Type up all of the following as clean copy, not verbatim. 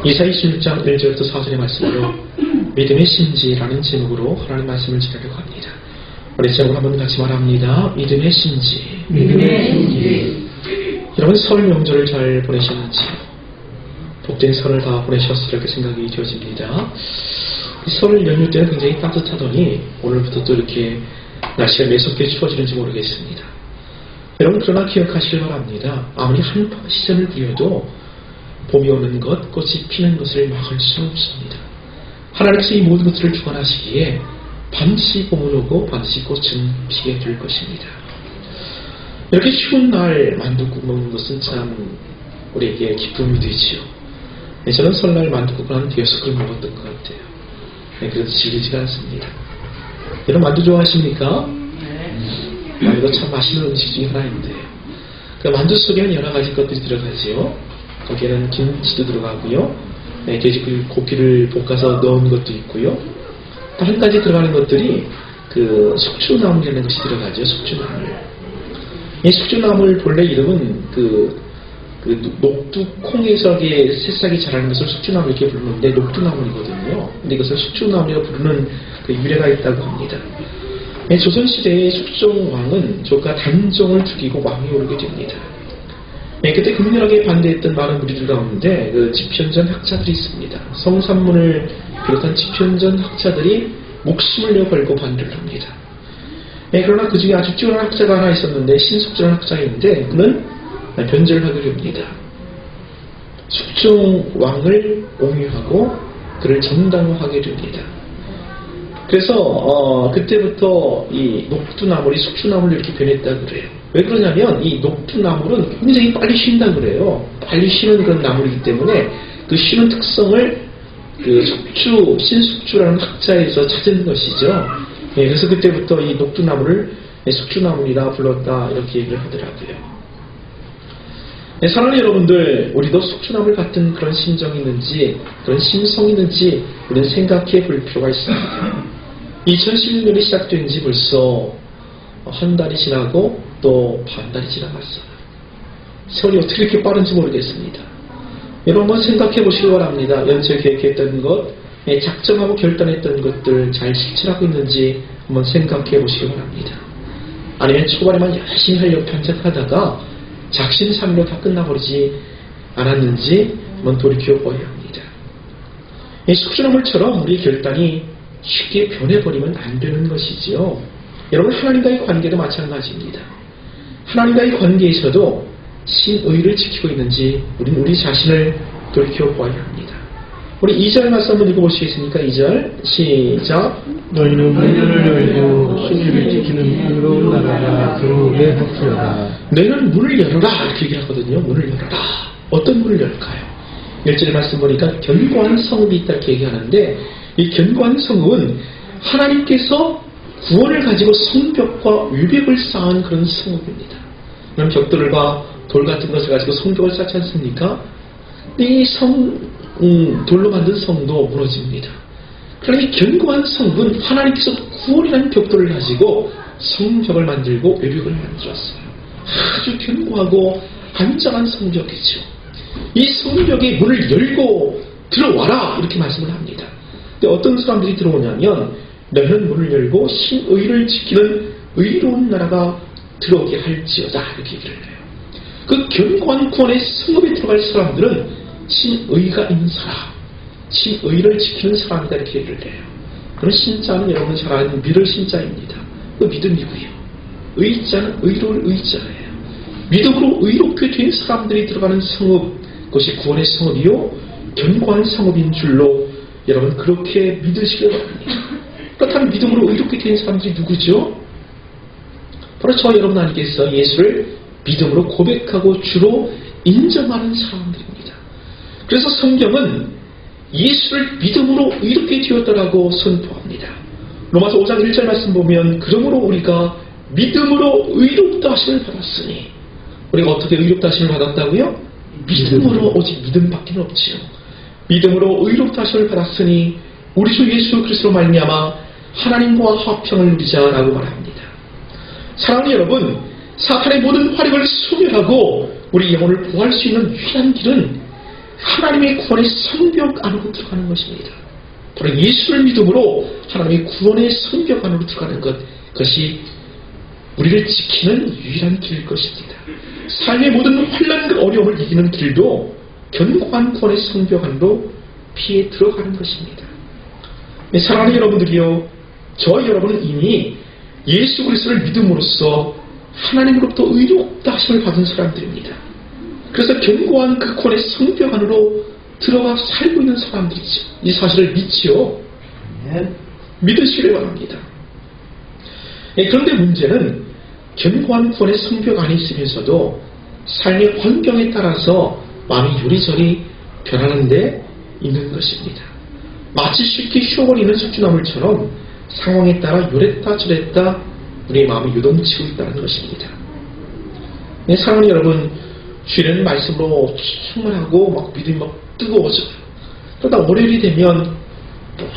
이사야 26장 1절부터 4절의 말씀으로 믿음의 신지라는 제목으로 하나님 말씀을 전하려고 합니다. 우리 제목을 한번 같이 말합니다. 믿음의 신지. 믿음의 신지. 여러분 설 명절을 잘 보내셨는지요? 복된 설을 다 보내셨으리라 이렇게 생각이 되어집니다. 설 연휴 때는 굉장히 따뜻하더니 오늘부터 또 이렇게 날씨가 매섭게 추워지는지 모르겠습니다. 여러분 그러나 기억하시길 바랍니다. 아무리 한파 시즌을 부려도 봄이 오는 것, 꽃이 피는 것을 막을 수 없습니다. 하나님께서 이 모든 것들을 주관하시기에 반드시 봄은 오고 반드시 꽃은 피게 될 것입니다. 이렇게 추운 날 만둣국 먹는 것은 참 우리에게 기쁨이 되지요. 저는 설날 만둣국을 한 5그릇 먹었던 것 같아요. 그래도 질리지가 않습니다. 여러분 만두 좋아하십니까? 만두가 참 맛있는 음식 중에 하나인데 그 만두 속에는 여러 가지 것들이 들어가지요. 거기에는 김치도 들어가고요. 돼지고기 고기를 볶아서 넣은 것도 있고요. 또 한 가지 들어가는 것들이 그 숙주나물이라는 것이 들어가죠. 숙주나물. 이 숙주나물 본래 이름은 그 녹두콩에서 새싹이 자라는 것을 숙주나물 이렇게 부르는데 녹두나물이거든요. 근데 이것을 숙주나물이라고 부르는 그 유래가 있다고 합니다. 조선시대의 숙종왕은 조카 단종을 죽이고 왕이 오르게 됩니다. 그때 극렬하게 반대했던 많은 무리들 가운데 그 집현전 학자들이 있습니다. 성산문을 비롯한 집현전 학자들이 목숨을 내걸고 반대를 합니다. 그러나 그 중에 아주 뛰어난 학자가 하나 있었는데 신숙주라는 학자인데 그는 변절을 하게 됩니다. 숙종왕을 옹유하고 그를 정당화하게 됩니다. 그래서 그때부터 이 녹두나물이 숙주나물로 이렇게 변했다고 그래요. 왜 그러냐면 이 녹두나물은 굉장히 빨리 쉰다 그래요. 빨리 쉬는 그런 나물이기 때문에 그 쉬는 특성을 그 신숙주라는 학자에서 찾은 것이죠. 그래서 그때부터 이 녹두나물을 숙주나물이라 불렀다 이렇게 얘기를 하더라고요. 사랑하는 여러분들, 우리도 숙주나물 같은 그런 심정이 있는지 그런 심성이 있는지 우리는 생각해 볼 필요가 있습니다. 2016년이 시작된 지 벌써 한 달이 지나고 또 반 달이 지나갔어요. 세월이 어떻게 이렇게 빠른지 모르겠습니다. 여러분 한번 생각해 보시기 바랍니다. 연초에 계획했던 것, 작정하고 결단했던 것들 잘 실천하고 있는지 한번 생각해 보시기 바랍니다. 아니면 초반에만 열심히 하려고 편작하다가 작심삼일로 다 끝나버리지 않았는지 한번 돌이켜 보아야 합니다. 이 숙주나물처럼 우리의 결단이 쉽게 변해버리면 안 되는 것이지요. 여러분 하나님과의 관계도 마찬가지입니다. 하나님과의 관계에서도 신의를 지키고 있는지 우리는 우리 자신을 돌이켜 보아야 합니다. 우리 2절 말씀 한번 읽어보시겠습니까? 2절 시작. 너희는 문을 열고 신의를 지키는 의로운 나라가 들어오게 할지어다. 너희는 문을 열어라 이렇게 얘기하거든요. 문을 열어라. 어떤 문을 열까요? 1절 말씀 보니까 견고한 성읍이 있다 이렇게 얘기하는데 이 견고한 성읍은 하나님께서 구원을 가지고 성벽과 위벽을 쌓은 그런 성읍입니다. 그럼 벽돌과 돌 같은 것을 가지고 성벽을 쌓지 않습니까? 이 돌로 만든 성도 무너집니다. 그러나 이 견고한 성은 하나님께서 구원이라는 벽돌을 가지고 성벽을 만들고 외벽을 만들었어요. 아주 견고하고 안전한 성벽이죠. 이 성벽의 문을 열고 들어와라 이렇게 말씀을 합니다. 근데 어떤 사람들이 들어오냐면 너희는 문을 열고 신의를 지키는 의로운 나라가 들어오게 할지어다 이렇게 얘기를 해요. 그 견고한 구원의 성읍에 들어갈 사람들은 신의가 있는 사람, 신의를 지키는 사람이다 이렇게 얘기를 해요. 그런 신자는 여러분 잘 아는 믿을 신자입니다. 그 믿음이고요. 의자는 의로울 의자예요. 믿음으로 의롭게 된 사람들이 들어가는 성읍, 그것이 구원의 성읍이요 견고한 성읍인 줄로 여러분 그렇게 믿으시길 바랍니다. 그렇다면 믿음으로 의롭게 된 사람들이 누구죠? 바로 저 여러분 아니겠어요? 예수를 믿음으로 고백하고 주로 인정하는 사람들입니다. 그래서 성경은 예수를 믿음으로 의롭게 되었다라고 선포합니다. 로마서 5장 1절 말씀 보면 그러므로 우리가 믿음으로 의롭다 하심을 받았으니 우리가 어떻게 의롭다 하심을 받았다고요? 믿음으로 오직 믿음밖에 없지요. 믿음으로 의롭다 하심을 받았으니 우리 주 예수 그리스도로 말미암아 하나님과 화평을 누리자라고 말합니다. 사랑하는 여러분, 사탄의 모든 활약을 소멸하고 우리 영혼을 보호할 수 있는 유일한 길은 하나님의 구원의 성벽 안으로 들어가는 것입니다. 바로 예수를 믿음으로 하나님의 구원의 성벽 안으로 들어가는 것, 그것이 우리를 지키는 유일한 길일 것입니다. 삶의 모든 환난과 어려움을 이기는 길도 견고한 구원의 성벽 안으로 피해 들어가는 것입니다. 사랑하는 여러분들이요, 저 여러분은 이미 예수 그리스도를 믿음으로써 하나님으로부터 의롭다 하심을 받은 사람들입니다. 그래서 견고한 그 구원의 성벽 안으로 들어가 살고 있는 사람들이죠. 이 사실을 믿지요. 믿으시길 바랍니다. 그런데 문제는 견고한 구원의 성벽 안에 있으면서도 삶의 환경에 따라서 마음이 요리조리 변하는 데 있는 것입니다. 마치 쉽게 쉬어버리는 숙주나물처럼 상황에 따라 요랬다 저랬다 우리의 마음이 요동치고 있다는 것입니다. 사랑하는 여러분, 주일에는 말씀으로 충만하고 막 믿음이 막 뜨거워져요. 그러다 월요일이 되면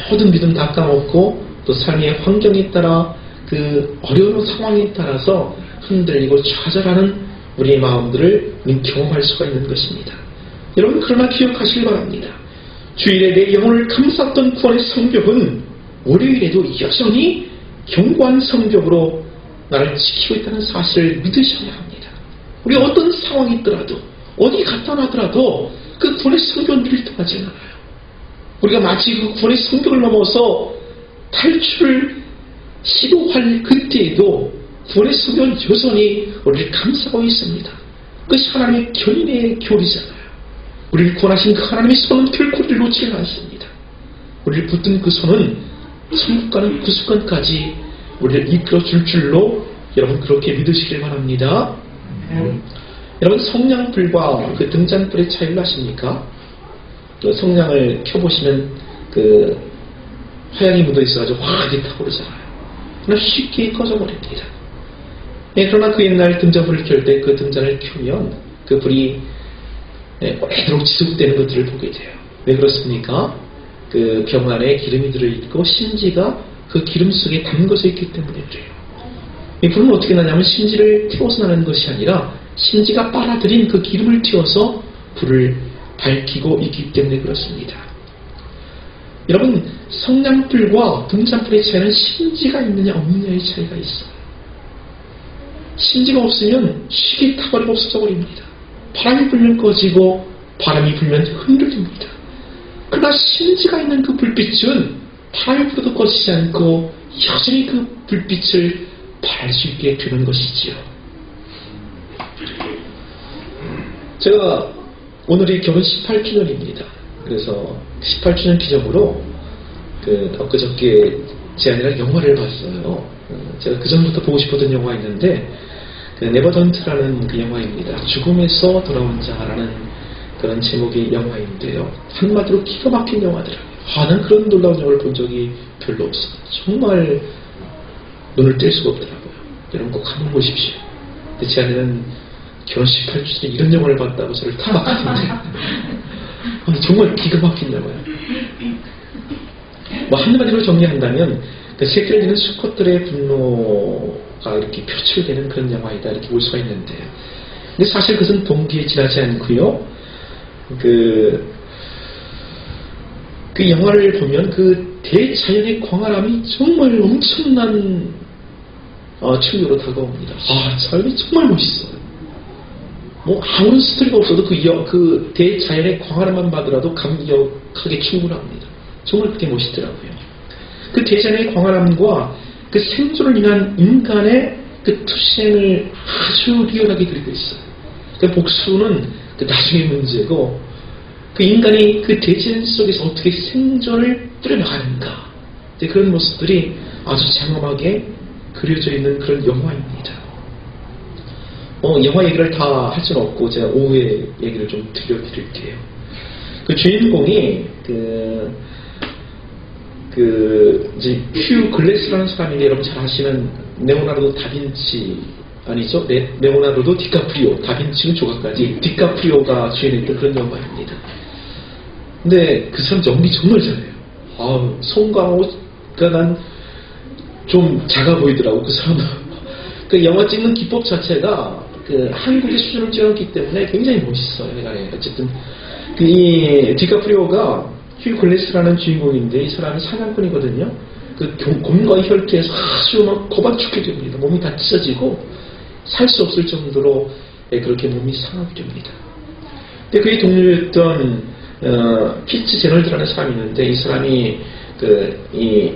모든 믿음 다 까먹고 또 삶의 환경에 따라 그 어려운 상황에 따라서 흔들리고 좌절하는 우리의 마음들을 경험할 수가 있는 것입니다. 여러분, 그러나 기억하시기 바랍니다. 주일에 내 영혼을 감쌌던 구원의 성벽은 월요일에도 여전히 견고한 성벽으로 나를 지키고 있다는 사실을 믿으셔야 합니다. 우리가 어떤 상황이 있더라도 어디 갔다 나더라도 그 구원의 성벽은 우리를 떠나지 않아요. 우리가 마치 그 구원의 성벽을 넘어서 탈출을 시도할 그때에도 구원의 성벽은 여전히 우리를 감싸고 있습니다. 그것이 하나님의 견인의 교리잖아요. 우리를 구원하신 그 하나님의 손은 결코 우리를 놓치지 않습니다. 우리를 붙든 그 손은 천국 가는 그 순간까지 우리를 이끌어줄 줄로 여러분 그렇게 믿으시길 바랍니다. 여러분, 성냥불과 그 등잔불의 차이를 아십니까? 그 성냥을 켜보시면 그 화약이 묻어 있어가지고 화하게 타오르잖아요. 그러나 쉽게 꺼져버립니다. 그러나 그 옛날 등잔불을 켤 때 그 등잔을 켜면 그 불이 오래도록 지속되는 것들을 보게 돼요. 왜 그렇습니까? 그 병 안에 기름이 들어있고 심지가 그 기름 속에 담궈져 있기 때문에 그래요. 이 불은 어떻게 나냐면 심지를 태워서 나는 것이 아니라 심지가 빨아들인 그 기름을 튀어서 불을 밝히고 있기 때문에 그렇습니다. 여러분, 성냥불과 등잔불의 차이는 심지가 있느냐 없느냐의 차이가 있어요. 심지가 없으면 쉽게 타버리고 없어져 버립니다. 바람이 불면 꺼지고 바람이 불면 흔들립니다. 그러나 심지가 있는 그 불빛은 바람이 불어도 꺼지지 않고 여전히 그 불빛을 발할 수 있게 되는 것이지요. 제가 오늘이 결혼 18주년입니다. 그래서 18주년 기념으로 엊그저께 제 아내랑 영화를 봤어요. 제가 그전부터 보고 싶었던 영화 있는데 네버던트라는 그 영화입니다. 죽음에서 돌아온 자라는 그런 제목의 영화인데요. 한마디로 기가 막힌 영화더라고요. 난 그런 놀라운 영화를 본 적이 별로 없어요. 정말 눈을 뗄 수가 없더라고요. 여러분 꼭 한번 보십시오. 근데 제 아내는 결혼 18주년에 이런 영화를 봤다고 저를 타박하던데 정말 기가 막힌 영화예요. 한마디로 정리한다면 그 새끼를 지는 수컷들의 분노가 이렇게 표출되는 그런 영화이다 이렇게 볼 수가 있는데, 근데 사실 그것은 동기에 지나지 않고요. 그 영화를 보면 그 대자연의 광활함이 정말 엄청난 충격으로 다가옵니다. 자연이 정말 멋있어요. 아무런 스토리가 없어도 그 대자연의 광활함만 봐더라도 감격하게 충분합니다. 정말 그게 멋있더라고요. 그 대자연의 광활함과 그 생존을 위한 인간의 그 투쟁을 아주 리얼하게 그리고 있어요. 그 복수는 그 나중의 문제고, 그 인간이 그 대자연 속에서 어떻게 생존을 뿌려나가는가, 그런 모습들이 아주 장엄하게 그려져 있는 그런 영화입니다. 영화 얘기를 다 할 수는 없고 제가 오후에 얘기를 좀 들려드릴게요. 그 주인공이 이제 휴 글래스라는 사람인데 여러분 잘 아시는 레오나르도 다빈치 아니죠? 레오나르도 디카프리오, 다빈치는 조각까지 디카프리오가 주연했던 그런 영화입니다. 근데 그 사람 연기 정말 잘해요. 송강호가 난 좀 작아 보이더라고, 그 사람은. 그 영화 찍는 기법 자체가 그 한국의 수준을 찍었기 때문에 굉장히 멋있어요. 어쨌든 이 디카프리오가 휴 글래스라는 주인공인데 이 사람이 사냥꾼이거든요. 그 곰과의 혈투에서 아주 막 고반죽게 됩니다. 몸이 다 찢어지고 살 수 없을 정도로 그렇게 몸이 상하게 됩니다. 근데 그의 동료였던 피츠 제널드라는 사람이 있는데 이 사람이 이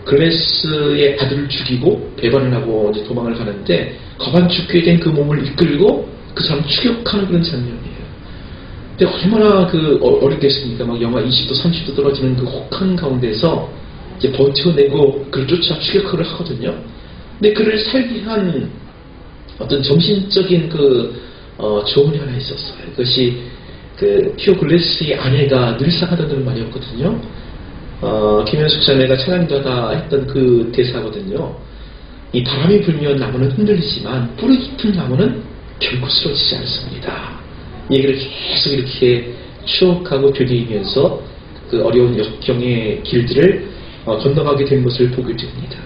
글래스의 아들을 죽이고 배반을 하고 이제 도망을 가는데 거반죽게 된 그 몸을 이끌고 그 사람 추격하는 그런 장면이에요. 근데 얼마나 어렵겠습니까? 막 영하 20도, 30도 떨어지는 그 혹한 가운데서 이제 버텨내고 그를 쫓아 추격을 하거든요. 근데 그를 살게 한 어떤 정신적인 조언이 하나 있었어요. 그것이 피오 글래스의 아내가 늘상 하던 말이었거든요. 김현숙 자매가 찬양자가 했던 그 대사거든요. 이 바람이 불면 나무는 흔들리지만 뿌리 깊은 나무는 결코 쓰러지지 않습니다. 이 얘기를 계속 이렇게 추억하고 되뇌이면서 그 어려운 역경의 길들을 건너가게 된 것을 보게 됩니다.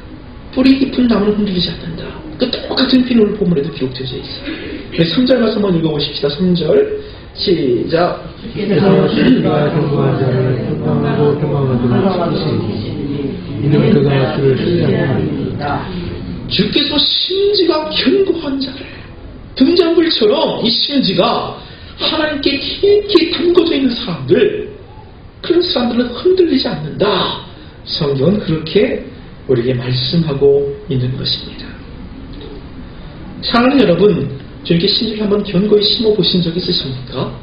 뿌리 깊은 나무는 흔들리지 않는다. 그 똑같은 비누를 본문에도 기록되어져 있어요. 3절 가서 한번 읽어보십시다. 3절 시작. 주께서 신과 경고한 자를 평강하고 평강한 자를 지키시니 이는 그가 주를 신뢰합니다. 주께서 심지가 견고한 자를, 등잔불처럼 이 심지가 하나님께 깊이 담궈져 있는 사람들, 그런 사람들은 흔들리지 않는다. 성경은 그렇게 우리에게 말씀하고 있는 것입니다. 사랑하는 여러분, 주님께 심지를 한번 견고히 심어보신 적 있으십니까?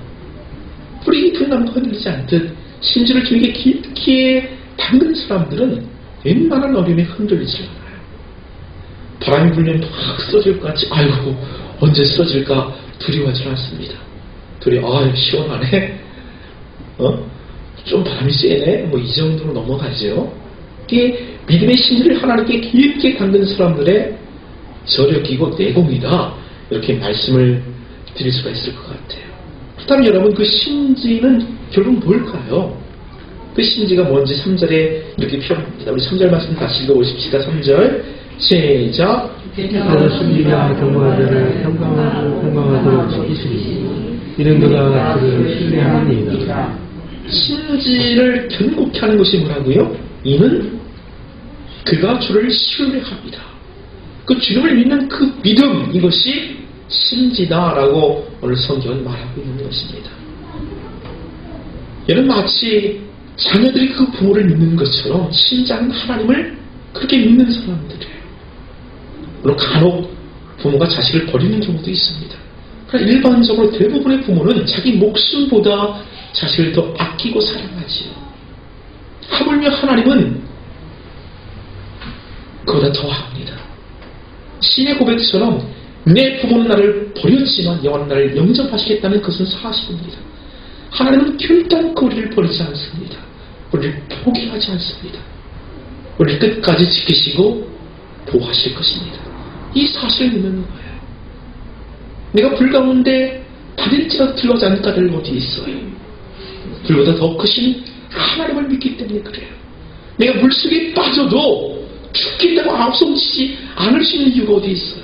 뿌리 깊은 나무가 흔들리지 않듯 심지를 주님께 깊게 담근 사람들은 웬만한 어려움에 흔들리지 않아요. 바람이 불면 막 쓰러질 것 같이, 아이고 언제 쓰러질까 두려워하지 않습니다. 아유 시원하네, 좀 바람이 세네, 뭐 이 정도로 넘어가죠. 이게 믿음의 심지를 하나님께 깊게 담근 사람들의 저력이고 내공이다, 이렇게 말씀을 드릴 수가 있을 것 같아요. 그렇다면 여러분, 그 심지는 결국 뭘까요? 그 심지가 뭔지 3절에 이렇게 표현합니다. 우리 3절 말씀 다시 읽어보십시다. 3절 시작. 주께서 심지가 경고한 자를 평강하고 평강한 자를 지키시니 이는 그가 주를 신뢰합니다. 심지를 견고케 하는 것이 뭐라고요? 이는 그가 주를 신뢰합니다. 그 주님을 믿는 그 믿음, 이것이 심지다라고 오늘 성경은 말하고 있는 것입니다. 얘는 마치 자녀들이 그 부모를 믿는 것처럼 신자는 하나님을 그렇게 믿는 사람들이에요. 물론 간혹 부모가 자식을 버리는 경우도 있습니다. 그러나 일반적으로 대부분의 부모는 자기 목숨보다 자식을 더 아끼고 사랑하지요. 하물며 하나님은 그보다 더 합니다. 신의 고백처럼 내 부모는 나를 버렸지만 여호와는 나를 영접하시겠다는 것은 사실입니다. 하나님은 결단코 우리를 버리지 않습니다. 우리를 포기하지 않습니다. 우리를 끝까지 지키시고 보호하실 것입니다. 이 사실을 믿는 거예요. 내가 불 가운데 다릴지라도 들어가지 않을 까닭이 어디 있어요? 불보다 더 크신 하나님을 믿기 때문에 그래요. 내가 물속에 빠져도 죽겠다고 앞서치지 않을 수 있는 이유가 어디 있어요?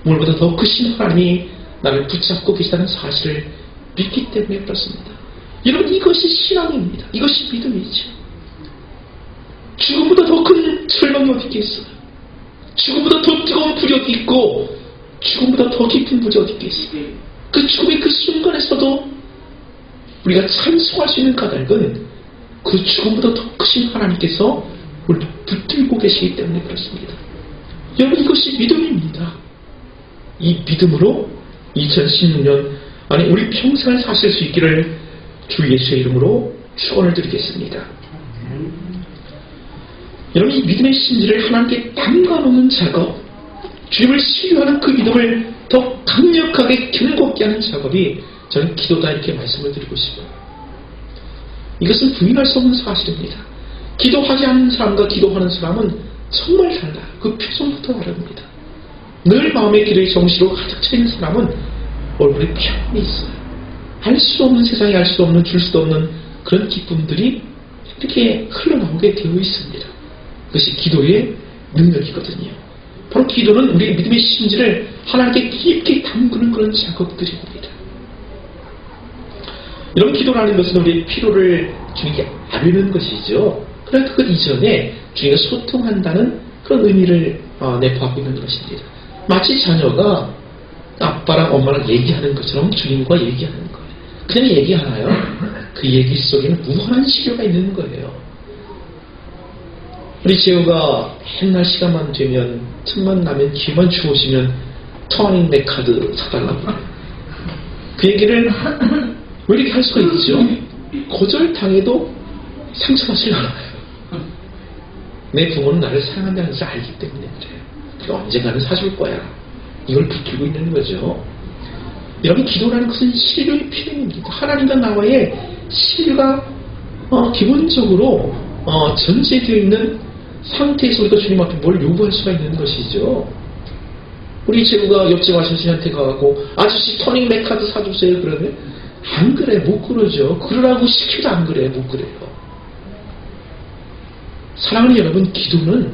물보다 더 크신 하나님이 나를 붙잡고 계시다는 사실을 믿기 때문에 그렇습니다. 여러분, 이것이 신앙입니다. 이것이 믿음이죠. 죽음보다 더 큰 절망이 어디 있겠어요? 죽음보다 더 뜨거운 부력이 있고 죽음보다 더 깊은 부력이 어디 있겠어요? 그 죽음의 그 순간에서도 우리가 찬송할 수 있는 까닭은 그 죽음보다 더 크신 하나님께서 우리를 붙들고 계시기 때문에 그렇습니다. 여러분, 이것이 믿음입니다. 이 믿음으로 2016년 아니 우리 평생을 사실 수 있기를 주 예수의 이름으로 축원을 드리겠습니다. 여러분, 이 믿음의 심지를 하나님께 담가놓는 작업, 주님을 신뢰하는 그 믿음을 더 강력하게 견고하게 하는 작업이 저는 기도다, 이렇게 말씀을 드리고 싶어요. 이것은 부인할 수 없는 사실입니다. 기도하지 않는 사람과 기도하는 사람은 정말 달라요. 그 표정부터 다릅니다. 늘 마음의 기도의 정시로 가득 차 있는 사람은 얼굴에 평안이 있어요. 알 수 없는, 세상에 알 수 없는, 줄 수도 없는 그런 기쁨들이 이렇게 흘러나오게 되어 있습니다. 그것이 기도의 능력이거든요. 바로 기도는 우리의 믿음의 심지를 하나님께 깊게 담그는 그런 작업들입니다. 이런 기도라는 것은 우리의 필요를 주님께 아뢰는 것이죠. 그러나 그 이전에 주님과 소통한다는 그런 의미를 내포하고 있는 것입니다. 마치 자녀가 아빠랑 엄마랑 얘기하는 것처럼 주님과 얘기하는 거예요. 그냥 얘기하나요? 그 얘기 속에는 무한한 시료가 있는 거예요. 우리 재우가 맨날 시간만 되면 틈만 나면 기회만 주어지면 터닝 내 카드 사달라고 해요. 그 얘기를 왜 이렇게 할 수가 있죠? 거절당해도 상처받지 않아요. 내 부모는 나를 사랑한다는 것을 알기 때문에 그래요. 그러니까 언젠가는 사줄 거야. 이걸 붙들고 있는 거죠. 여러분, 기도라는 것은 신뢰의 표현입니다. 하나님과 나와의 신뢰가 기본적으로 전제되어 있는 상태에서 우리가 주님 앞에 뭘 요구할 수가 있는 것이죠. 우리 제부가 옆집 아저씨한테 가고 아저씨 터닝 내 카드 사주세요 그러면 안 그래, 못 그러죠. 그러라고 시켜도 안 그래, 못 그래요. 사랑하는 여러분, 기도는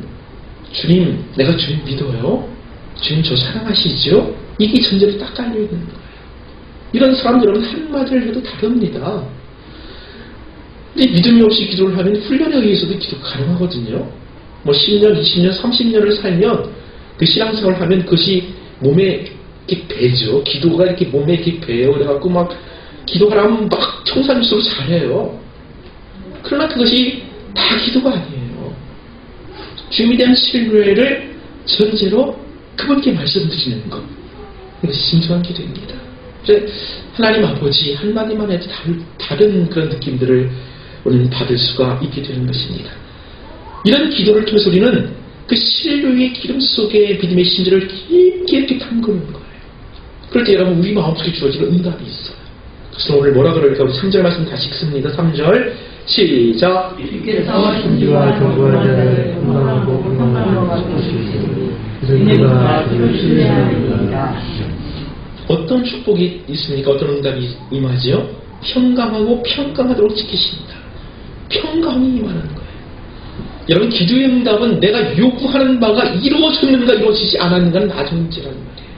주님, 내가 주님 믿어요. 주님 저 사랑하시죠? 이게 전제로 딱 깔려있는 거예요. 이런 사람 여러분 한마디를 해도 다릅니다. 근데 믿음이 없이 기도를 하면 훈련에 의해서도 기도가 가능하거든요. 뭐 10년, 20년, 30년을 살면 그 신앙생활을 하면 그것이 몸에 이렇게 배죠. 기도가 이렇게 몸에 이렇게 배요. 그래갖고 막 기도하라면 막 청산일수록 잘해요. 그러나 그것이 다 기도가 아니에요. 주님에 대한 신뢰를 전제로 그분께 말씀드리는 것. 이것이 진정한 기도입니다. 그래서 하나님 아버지 한마디만 해도 다른 그런 느낌들을 우리는 받을 수가 있게 되는 것입니다. 이런 기도를 통해서 우리는 그 신뢰의 기름 속에 믿음의 심지를 깊게 이렇게 담그는 거예요. 그럴 때 여러분 우리 마음속에 주어지는 응답이 있어요. 그래서 오늘 뭐라 그럴까? 우리 3절 말씀 다시 읽습니다. 3절 시작. 주께서 신지와 정보한 자를 건강하고 건강하게 하시옵소서. 그래서 그가 신뢰하리이다. 어떤 축복이 있습니까? 어떤 응답이 임하지요? 평강하고 평강하도록 지키십니다. 평강이 임하는 거예요. 여러분, 기도의 응답은 내가 요구하는 바가 이루어졌는가 이루어지지 않았는가는 나중 문제라는 말이에요.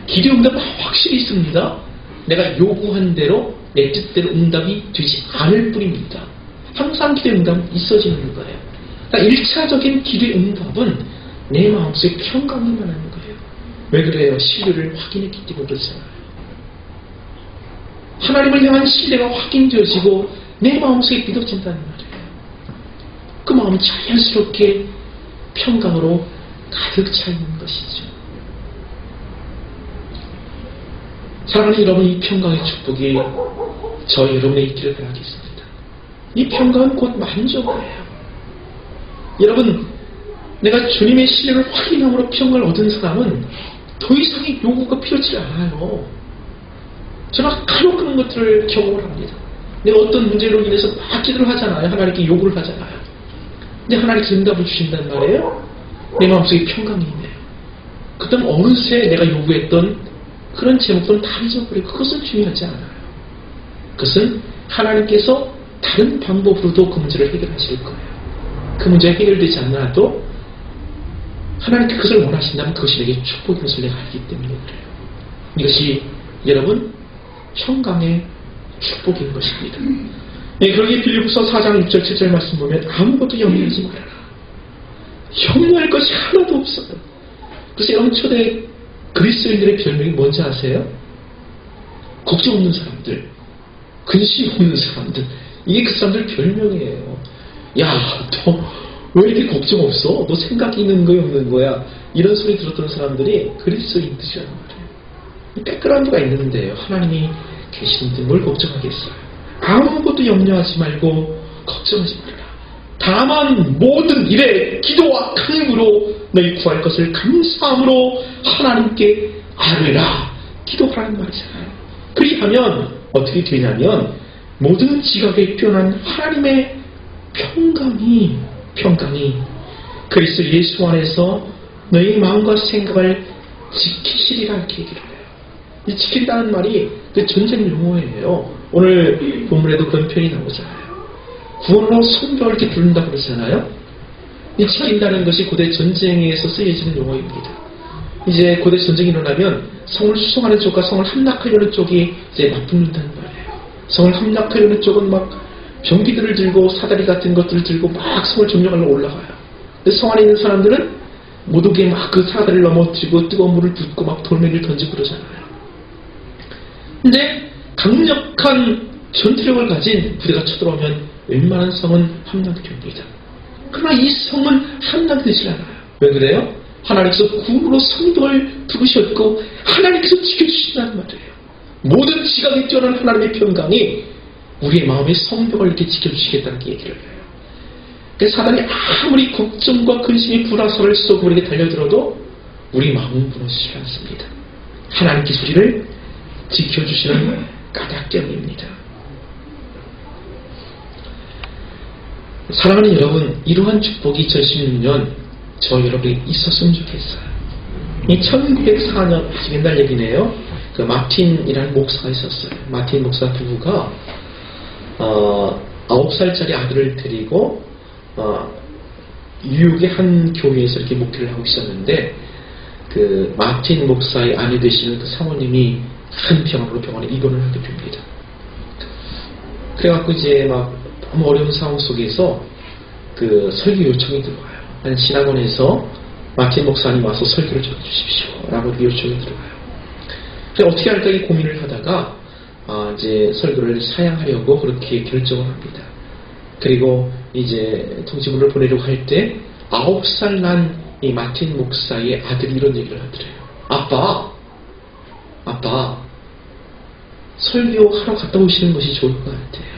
기도의 응답은 확실히 있습니다. 내가 요구한 대로 내 뜻대로 응답이 되지 않을 뿐입니다. 항상 기도의 응답은 있어지는 거예요. 그러니까 1차적인 기도의 응답은 내 마음속에 평강이 임하는 거예요. 왜 그래요? 신뢰를 확인했기 때문에 그렇잖아요. 하나님을 향한 신뢰가 확인되어지고 내 마음속에 믿어진다는 말이에요. 그 마음이 자연스럽게 평강으로 가득 차 있는 것이죠. 사랑하는 여러분, 이 평강의 축복이 저희 여러분의 있기를 바라겠습니다. 이 평강은 곧 만족이에요. 여러분, 내가 주님의 신뢰를 확인함으로 평강을 얻은 사람은 더 이상의 요구가 필요치 않아요. 저는 간혹 그런 것들을 경험을 합니다. 내가 어떤 문제로 인해서 막 기도를 하잖아요. 하나님께 요구를 하잖아요. 근데 하나님께서 응답을 주신단 말이에요. 내 마음속에 평강이 있네요. 그 다음 어느새 내가 요구했던 그런 제목들은 다 잊어버리고 그것은 중요하지 않아요. 그것은 하나님께서 다른 방법으로도 그 문제를 해결하실 거예요. 그 문제가 해결되지 않아도 하나님께 그것을 원하신다면 그것이 내게 축복인 것을 내가 알기 때문에 그래요. 이것이 여러분 평강의 축복인 것입니다. 그러기에 빌립보서 4장 6절 7절 말씀 보면 아무것도 염려하지 말아라. 염려할 것이 하나도 없어요. 그래서 여러분 초대 그리스도인들의 별명이 뭔지 아세요? 걱정 없는 사람들, 근심 없는 사람들. 이게 그 사람들 별명이에요. 야, 너 왜 이렇게 걱정 없어? 너 생각이 있는 거야 없는 거야? 이런 소리 들었던 사람들이 그리스도인들이란 말이에요. 백그라운드가 있는데요. 하나님이 계시는데 뭘 걱정하겠어요? 아무것도 염려하지 말고 걱정하지 말아라. 다만 모든 일에 기도와 간구로 너희 구할 것을 감사함으로 하나님께 아뢰라. 기도하라는 말이잖아요. 그리하면 어떻게 되냐면 모든 지각에 뛰어난 하나님의 평강이 그리스도 예수 안에서 너희 마음과 생각을 지키시리라 이렇게 얘기를 해요. 이 지킨다는 말이 그 전쟁 용어예요. 오늘 본문에도 그런 표현이 나오잖아요. 구원으로 성벽을 이렇게 부른다고 그러잖아요. 이 지킨다는 것이 고대 전쟁에서 쓰여지는 용어입니다. 이제 고대 전쟁이 일어나면 성을 수송하는 쪽과 성을 함락하려는 쪽이 이제 맞붙는다는 말이에요. 성을 함락하려는 쪽은 막 병기들을 들고 사다리 같은 것들을 들고 막 성을 점령하려고 올라가요. 근데 성 안에 있는 사람들은 못 오게 막 그 사다리를 넘어뜨리고 뜨거운 물을 붓고 막 돌멩이를 던지고 그러잖아요. 근데 강력한 전투력을 가진 부대가 쳐들어오면 웬만한 성은 함락됩니다. 그러나 이 성은 함락되지 않아요. 왜 그래요? 하나님께서 구으로 성벽을 부으셨고 하나님께서 지켜주신다는 말이에요. 모든 지각이 뛰어난 하나님의 평강이 우리의 마음의 성벽을 이렇게 지켜주시겠다는 얘기를 해요. 그래서 사단이 아무리 걱정과 근심이 불화살을 쏘고 우리에게 달려들어도 우리 마음은 무너지지 않습니다. 하나님께서 우리를 지켜주시는 까닭 때문입니다. 사랑하는 여러분, 이러한 축복이 2016년 저 여러분에게 있었으면 좋겠어요. 이 1904년 아주 옛날 얘기네요. 그 마틴이라는 목사가 있었어요. 마틴 목사 부부가 9살짜리 아들을 데리고 뉴욕의 한 교회에서 이렇게 목회를 하고 있었는데 그 마틴 목사의 아내 되시는 그 사모님이 큰 병원에 입원을 하게 됩니다. 그래갖고 이제 막 너무 어려운 상황 속에서 그 설교 요청이 들어와요. 한 신학원에서 마틴 목사님 와서 설교를 전해주십시오 라고 요청이 들어와요. 그래서 어떻게 할까 이 고민을 하다가 이제 설교를 사양하려고 그렇게 결정을 합니다. 그리고 이제 통지문을 보내려고 할 때 9살 난 이 마틴 목사의 아들이 이런 얘기를 하더래요. 아빠 설교하러 갔다 오시는 것이 좋을 것 같아요.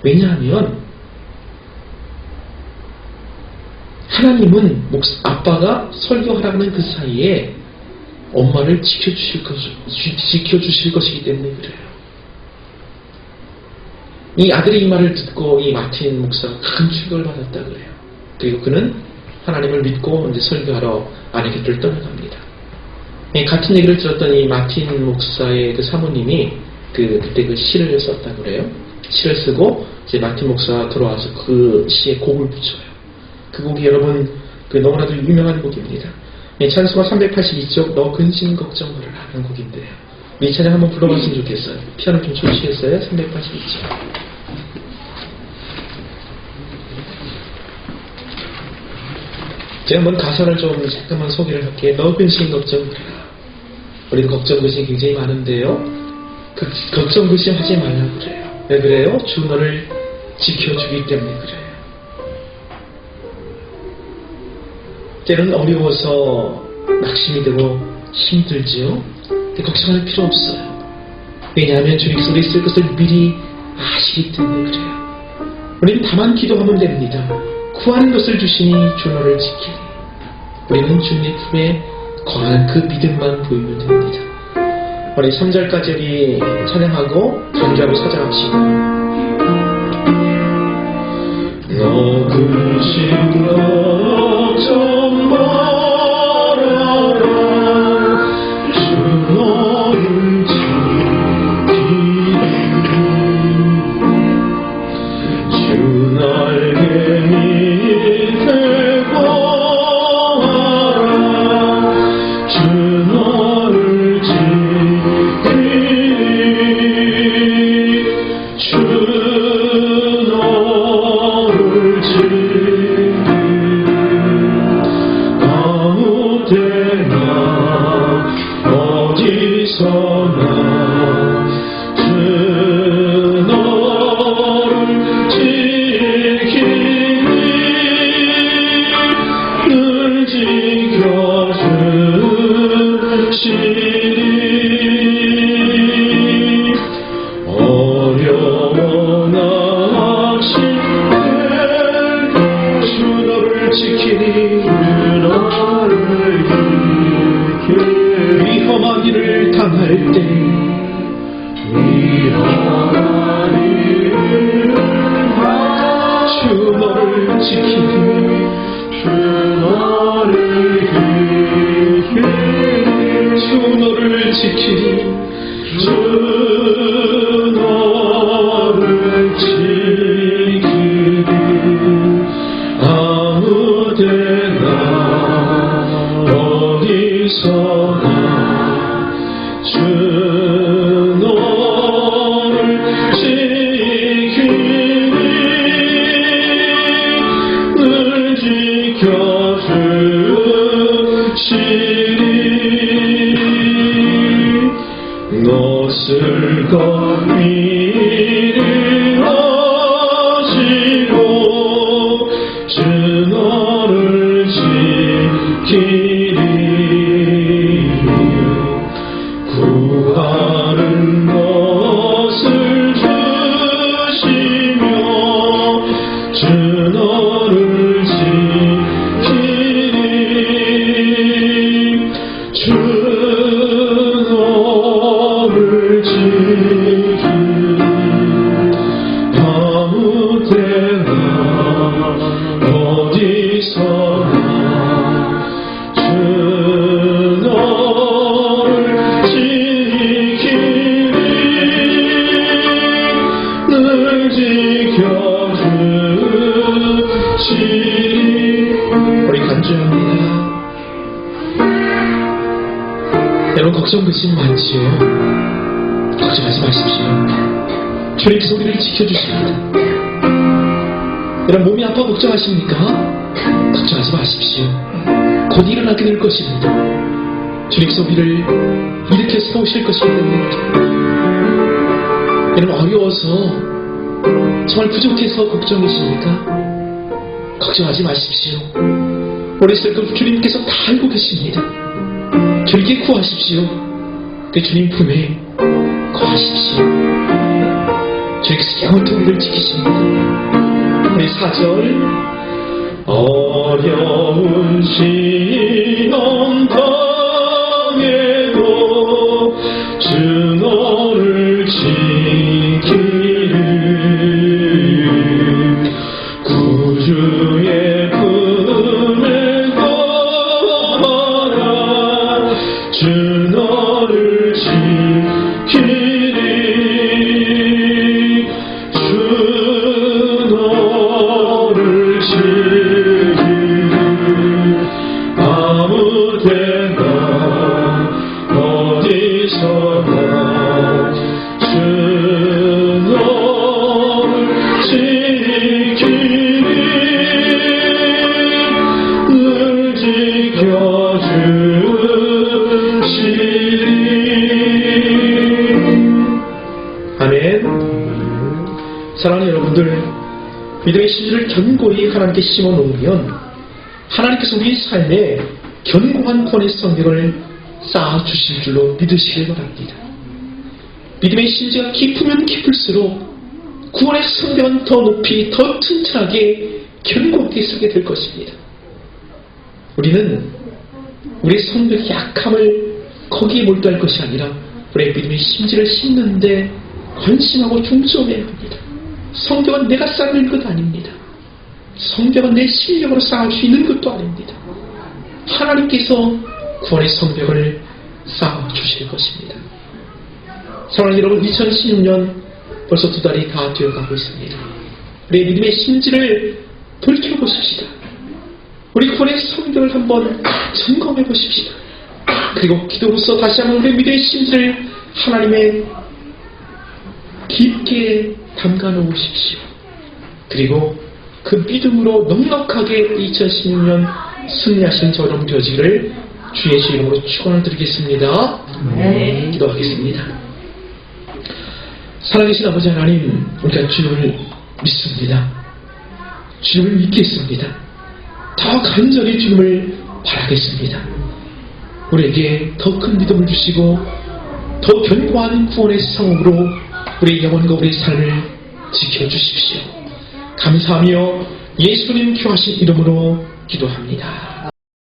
왜냐하면 하나님은 아빠가 설교하라고 하는 그 사이에 엄마를 지켜주실 것이기 때문에 그래요. 이 아들이 이 말을 듣고 이 마틴 목사가 큰 충격을 받았다 그래요. 그리고 그는 하나님을 믿고 이제 설교하러 아내 곁을 떠나갑니다. 같은 얘기를 들었던 이 마틴 목사의 그 사모님이 그때 그 시를 썼다 그래요. 시를 쓰고 이제 마틴 목사가 돌아와서 그 시에 곡을 붙여요. 그 곡이 여러분 너무나도 유명한 곡입니다. 찬송가 382쪽 너 근심 걱정 말아라 하는 곡인데요. 이 찬양 한번 불러봤으면 좋겠어요. 피아노 좀 쳐주시겠어요? 382쪽. 제가 한번 가사를 좀 잠깐만 소개를 할게요. 너 근심 걱정 말아라. 우리도 걱정 근심이 굉장히 많은데요. 걱정 근심 하지 말라고 그래요. 왜 그래요? 주 너를 지켜주기 때문에 그래요. 때로는 어려워서 낙심이 되고 힘들지요. 근데 걱정할 필요 없어요. 왜냐하면 주님께서 우리 쓸 것을 미리 아시기 때문에 그래요. 우리는 다만 기도하면 됩니다. 구하는 것을 주시니 주 너를 지키니. 우리는 주님의 품에 거하는 그 믿음만 보이면 됩니다. 우리 3절까지 우리 찬양하고 간주하고 사장합시다. 너 근심 걱정 말아라 주 너를 지키니 주 날개 밑에 거하라 주 너를 지키니 위험한 일을 당할 때 주 너를 지키니 주 너를 지키니 주 너를 지키니 아무데나 걱정되심 많지요. 걱정하지 마십시오. 주님께서 우리를 지켜주십니다. 여러분 몸이 아파 걱정하십니까? 걱정하지 마십시오. 곧 일어나게 될 것입니다. 주님께서 우리를 일으켜 세우실 것이기 때문입니다. 여러분 어려워서 정말 부족해서 걱정이십니까? 걱정하지 마십시오. 어렸을 때 주님께서 다 알고 계십니다. 주님께 구하십시오. 그 주님 품에 거하십시오. 주님께서 영원토록 우리를 지키십니다. 우리 4절 어려운 시험 당해도 주 너를 지키리 구주의 품에 거하라 주 너를 지키리 주 너를 지키리 아무 때나 어디서나 주 너를 지키리 늘 지켜주시리. 아멘. 사랑하는 여러분들, 믿음의 신주를 견고히 하나님께 심어놓으면 하나님께서 우리 삶에 견고한 구원의 성경을 쌓아주실 줄로 믿으시길 바랍니다. 믿음의 신주가 깊으면 깊을수록 구원의 성경은 더 높이 더 튼튼하게 견고하게 서게 될 것입니다. 우리는 우리의 성벽의 약함을 거기에 몰두할 것이 아니라 우리의 믿음의 심지를 심는데 관심하고 중점해야 합니다. 성경은 내가 쌓는 것 아닙니다. 성벽은 내 실력으로 쌓을 수 있는 것도 아닙니다. 하나님께서 구원의 성벽을 쌓아주실 것입니다. 사랑하는 여러분, 2016년 벌써 2달이 다 되어가고 있습니다. 우리의 믿음의 심지를 돌켜보십시다. 우리 구원의 성벽을 한번 점검해 보십시다. 그리고 기도로서 다시 한번 우리의 믿음의 심지를 하나님의 깊게 담가 놓으십시오. 그리고 그 믿음으로 넉넉하게 2016년 승리하신 저럼 되어지기를 주의 이름으로 축원을 드리겠습니다. 네. 기도하겠습니다. 살아계신 아버지 하나님, 우리가 주님을 믿습니다. 주님을 믿겠습니다. 더 간절히 주님을 바라겠습니다. 우리에게 더 큰 믿음을 주시고 더 견고한 구원의 성으로 우리의 영혼과 우리의 삶을 지켜주십시오. 감사하며 예수님 귀하신 이름으로 기도합니다.